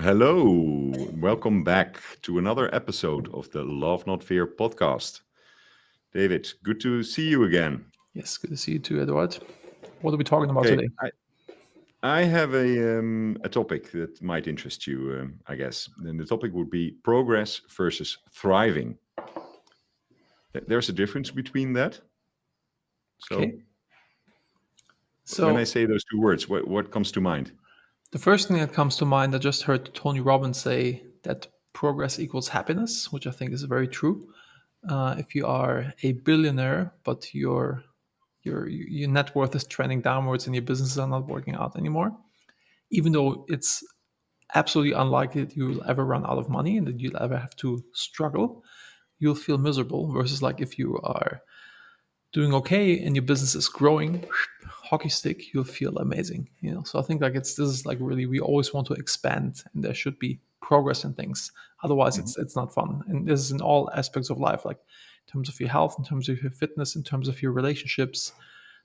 hello. Welcome back to another episode of the Love Not Fear podcast. David, good to see you again. Yes, good to see you too, Eduard. What are we talking about Okay, today? I have a topic that might interest you, I guess. And the topic would be progress versus thriving. There's a difference between that. So Okay. when I So say those two words, what comes to mind? the first thing that comes to mind, I just heard Tony Robbins say that progress equals happiness, which I think is very true. If you are a billionaire, but your net worth is trending downwards and your businesses are not working out anymore, even though it's absolutely unlikely that you will ever run out of money and that you'll ever have to struggle, you'll feel miserable. Versus like if you are doing okay and your business is growing, hockey stick, you'll feel amazing. So I think like this is like really, we always want to expand and there should be progress in things. Otherwise Mhm. it's not fun. And this is in all aspects of life, like in terms of your health, in terms of your fitness, in terms of your relationships,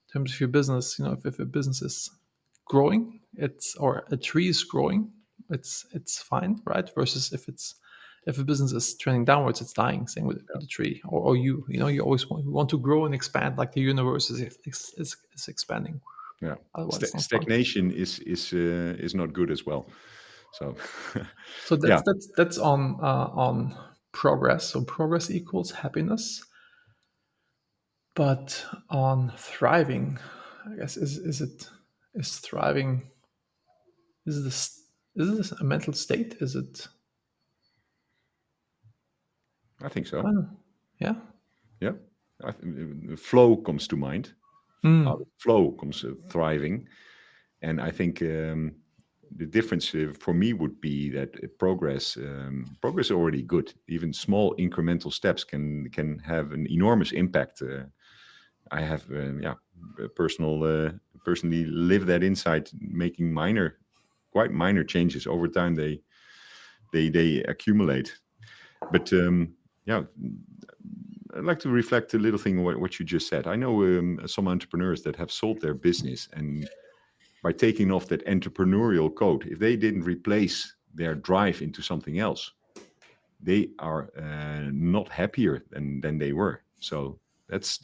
in terms of your business. If a business is growing, it's or a tree is growing, it's fine, right? Versus if a business is trending downwards, it's dying. Same with the tree or you always want to grow and expand, like the universe is expanding. Yeah, Otherwise, it's not fun. stagnation is not good as well. So So yeah, that's on progress. So progress equals happiness, but on thriving, I guess is thriving is this a mental state? Is it? I think I so. don't know. Yeah. Yeah, flow comes to mind. Out of Mm. flow comes thriving, and I think the difference for me would be that progress is already good. Even small incremental steps can have an enormous impact. I have personally lived that insight, making quite minor changes over time. They accumulate, but yeah. I'd like to reflect a little thing on what you just said. I know some entrepreneurs that have sold their business, and by taking off that entrepreneurial code, if they didn't replace their drive into something else, they are not happier than they were. So that's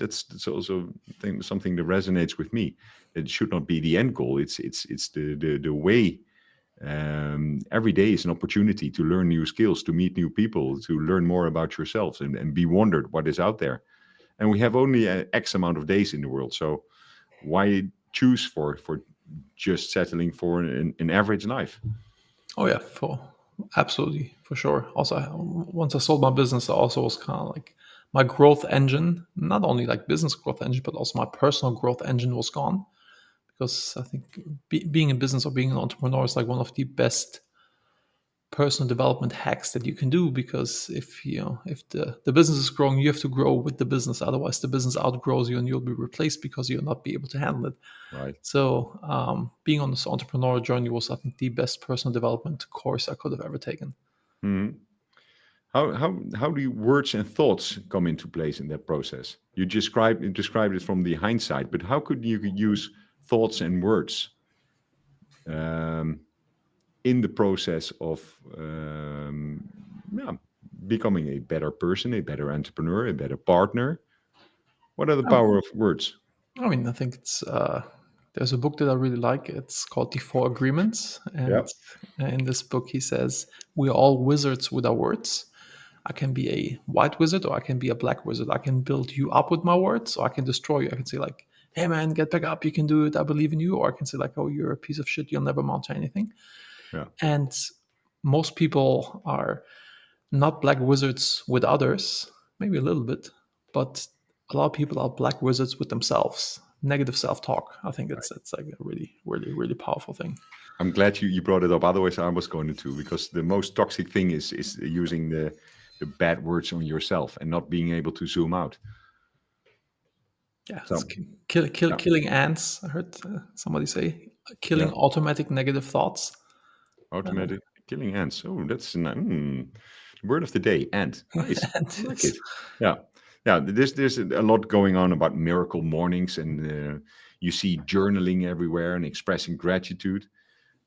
also something that resonates with me. It should not be the end goal. It's the way. Every day is an opportunity to learn new skills, to meet new people, to learn more about yourselves, and be wondered what is out there. And we have only X amount of days in the world, so why choose for just settling for an average life? Oh yeah, for absolutely for sure. Also, once I sold my business, I also was kind of like my growth engine, not only like business growth engine, but also my personal growth engine was gone because I think being in business or being an entrepreneur is like one of the best personal development hacks that you can do, because if the business is growing, you have to grow with the business. Otherwise the business outgrows you and you'll be replaced because you'll not be able to handle it. Right. So being on this entrepreneurial journey was, I think, the best personal development course I could have ever taken. Mhm. How do words and thoughts come into place in that process? You described it from the hindsight, but how could you use thoughts and words um, in the process of yeah, becoming a better person, a better entrepreneur, a better partner? What are the Oh, power of words? I mean, I think it's there's a book that I really like. It's called The Four Agreements, Yeah. and in this book he says we are all wizards with our words. I can be a white wizard or I can be a black wizard. I can build you up with my words, or I can destroy you. I can say like, "Hey man, get back up! You can do it. I believe in you." Or I can say like, "Oh, you're a piece of shit. You'll never amount to anything." Yeah. And most people are not black wizards with others, maybe a little bit, but a lot of people are black wizards with themselves. Negative self-talk. I think it's like a really, really, really powerful thing. I'm glad you brought it up. Otherwise, I was going to, because the most toxic thing is using the bad words on yourself and not being able to zoom out. Yeah, it's So yeah, killing ants. I heard somebody say yeah, killing automatic negative thoughts. automatic killing ants. Oh, that's word of the day. Ant. Nice. And I like it's, it. Yeah, yeah. There's a lot going on about miracle mornings, and you see journaling everywhere and expressing gratitude.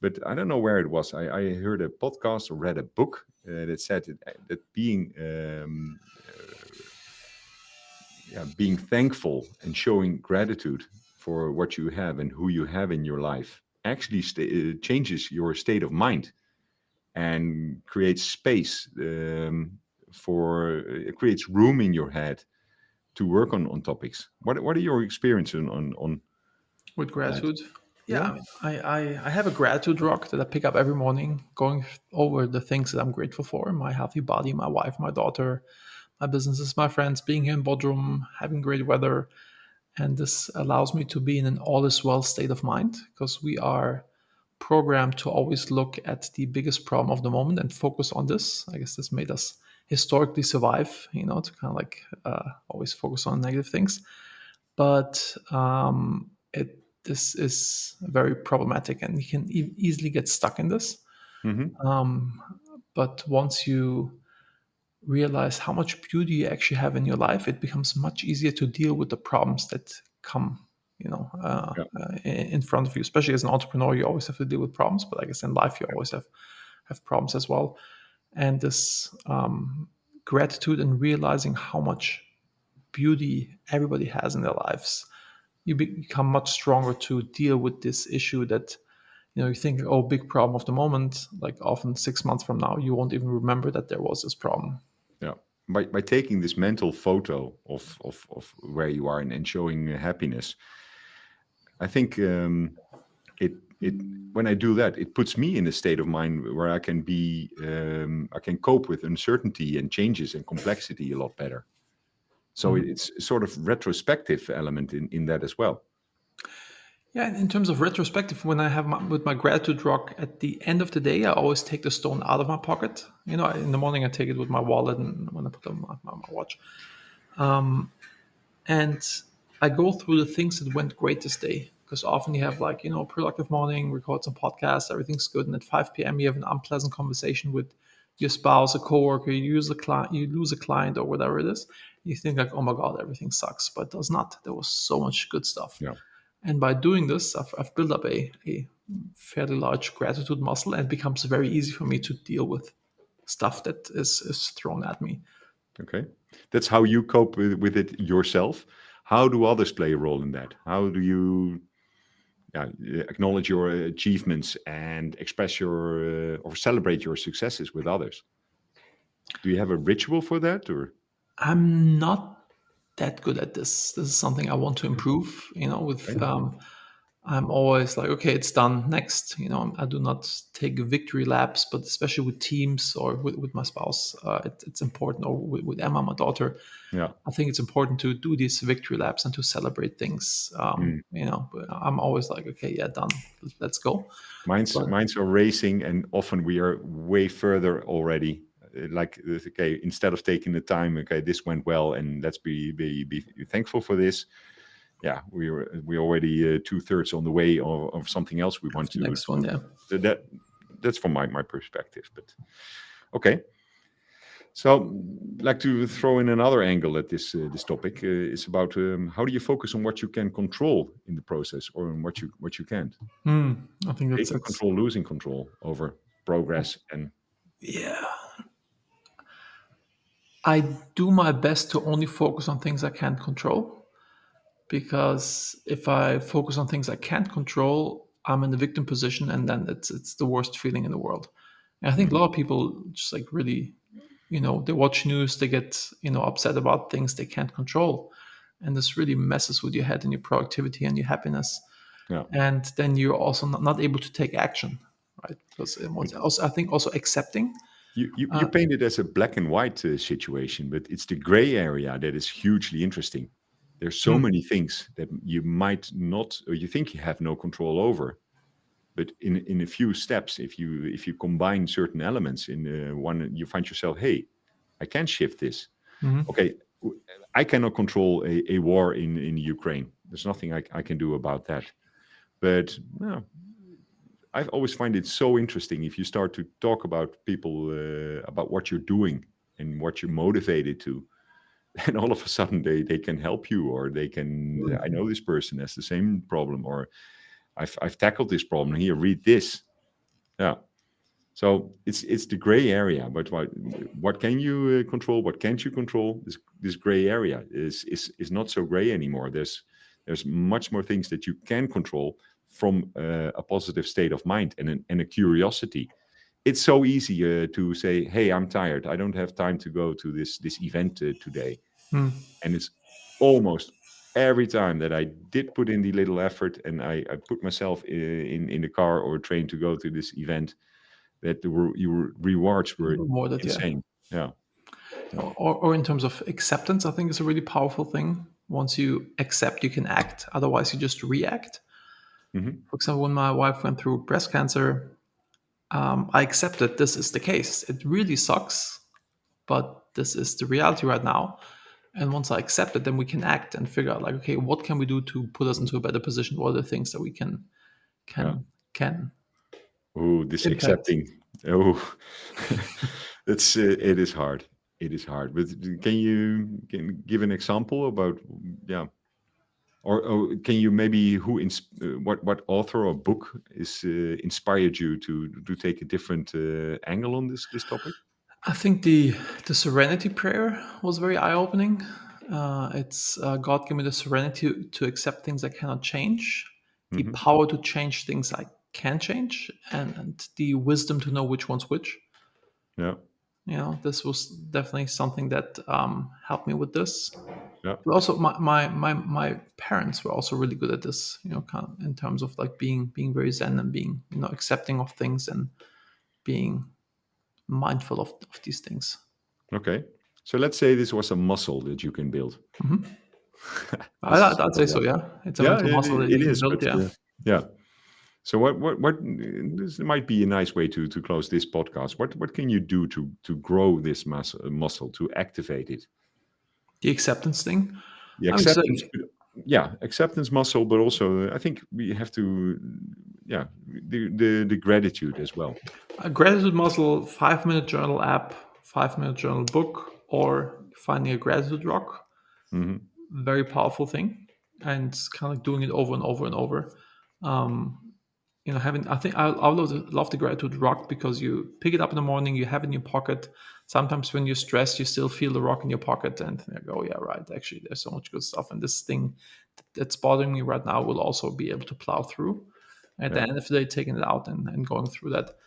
but I don't know where it was. I heard a podcast or read a book that said that being thankful and showing gratitude for what you have and who you have in your life actually changes your state of mind and creates space it creates room in your head to work on topics. What are your experiences on With that? gratitude. Yeah, Yeah. I mean, I have a gratitude rock that I pick up every morning, going over the things that I'm grateful for: my healthy body, my wife, my daughter, my businesses, my friends, being here in Bodrum, having great weather. And this allows me to be in an all is well state of mind, because we are programmed to always look at the biggest problem of the moment and focus on this. I guess this made us historically survive, to kind of like always focus on negative things. But this is very problematic, and you can easily get stuck in this. Hmm. Um, but once you realize how much beauty you actually have in your life, it becomes much easier to deal with the problems that come, Yeah. in front of you. Especially as an entrepreneur, you always have to deal with problems. But I guess in life, you always have problems as well. And this gratitude and realizing how much beauty everybody has in their lives, you become much stronger to deal with this issue that you think, oh, big problem of the moment. Like often 6 months from now, you won't even remember that there was this problem. Yeah. By taking this mental photo of where you are and showing happiness, I think it when I do that, it puts me in a state of mind where I can cope with uncertainty and changes and complexity a lot better. So Mhm. it's sort of retrospective element in that as well. Yeah, and in terms of retrospective, when I have with my gratitude rock at the end of the day, I always take the stone out of my pocket. In the morning I take it with my wallet, and when I put on my watch, and I go through the things that went great this day. Because often you have like a productive morning, record some podcasts, everything's good, and at 5 p.m. you have an unpleasant conversation with your spouse, a coworker, you lose a client or whatever it is. You think like, oh my god, everything sucks, but it does not. There was so much good stuff. Yeah. And by doing this, I've built up a fairly large gratitude muscle, and it becomes very easy for me to deal with stuff that is thrown at me. Okay. That's how you cope with it yourself. How do others play a role in that? How do you acknowledge your achievements and express your or celebrate your successes with others? Do you have a ritual for that, or? I'm not that good at this. This is something I want to improve. Okay. I'm always like, okay, it's done. Next, I do not take victory laps, but especially with teams or with my spouse, it's important. Or with Emma, my daughter, Yeah. I think it's important to do these victory laps and to celebrate things. Mm. But I'm always like, okay, yeah, done. Let's go. Mine's But mine's are racing, and often we are way further already. Like, okay, instead of taking the time, okay, this went well, and let's be thankful for this. Yeah, we already 2/3 on the way of something else we want the next one, to. yeah. So that's from my perspective. But okay, so like to throw in another angle at this topic is about how do you focus on what you can control in the process, or on what you can't. I think Taking that's control, losing control over progress, and yeah. I do my best to only focus on things I can't control, because if I focus on things I can't control, I'm in the victim position, and then it's the worst feeling in the world. And I think a Mhm. lot of people just like really, they watch news, they get upset about things they can't control, and this really messes with your head and your productivity and your happiness. Yeah. And then you're also not able to take action, right? Because also I think also accepting. You paint it as a black and white situation, but it's the gray area that is hugely interesting. There's so Hmm, many things that you might not, or you think you have no control over, but in a few steps, if you combine certain elements in one, you find yourself, hey, I can shift this. mhm. Okay, I cannot control a war in Ukraine. There's nothing I can do about that. But I always find it so interesting if you start to talk about people about what you're doing and what you're motivated to, and all of a sudden they can help you, or they can. I know this person has the same problem, or I've tackled this problem. Here, read this. Yeah. So it's the gray area, but what can you control? What can't you control? This gray area is not so gray anymore. There's much more things that you can control from a positive state of mind and a curiosity. It's so easy to say, "Hey, I'm tired. I don't have time to go to this event today." And it's almost every time that I did put in the little effort and I put myself in the car or train to go to this event, that your rewards were More that, yeah. insane. Yeah. Or in terms of acceptance, I think is a really powerful thing. Once you accept, you can act. Otherwise, you just react. Hmm. For example, when my wife went through breast cancer, I accepted this is the case. It really sucks, but this is the reality right now. And once I accept it, then we can act and figure out like, okay, what can we do to put us into a better position? What are the things that we can Yeah. can Oh, this impact? accepting. Oh, it's it is hard. It is hard. But can give an example about, yeah, or can you maybe what author or book is inspired you to take a different angle on this topic? I think the Serenity Prayer was very eye opening. It's God give me the serenity to accept things I cannot change, the Hmm. power to change things I can change, and the wisdom to know which one's which. Yeah. This was definitely something that helped me with this. Yeah. But also, my parents were also really good at this. Kind of in terms of like being very zen and being accepting of things and being mindful of these things. Okay. So let's say this was a muscle that you can build. This is I'd say so. Yeah, it's a yeah, mental muscle that it you can is, build. but Yeah. yeah. So what this might be a nice way to close this podcast. What can you do to grow this muscle, to activate it? The acceptance thing. The I would say acceptance, yeah, acceptance muscle, but also I think we have to, yeah, the gratitude as well. a gratitude muscle, 5 minute journal app, 5 minute journal book, or finding a gratitude rock. Hmm. Very powerful thing, and it's kind of like doing it over and over and over. Um, having I think I love the gratitude rock because you pick it up in the morning, you have it in your pocket. Sometimes when you're stressed, you still feel the rock in your pocket, and you go, "Oh yeah, right. Actually, there's so much good stuff, and this thing that's bothering me right now will also be able to plow through." At the Yeah. end of the day, taking it out and going through that,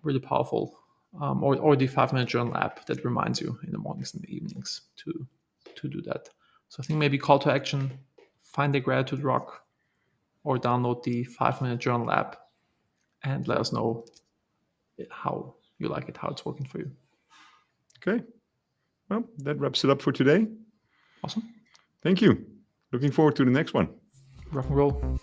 really powerful. Or the 5 minute journal app that reminds you in the mornings and the evenings to do that. So I think maybe call to action: find the gratitude rock, or download the 5 minute journal app and let Yeah. us know how you like it, how it's working for you. Okay. Well, that wraps it up for today. Awesome. Thank you. Looking forward to the next one. Rock and roll.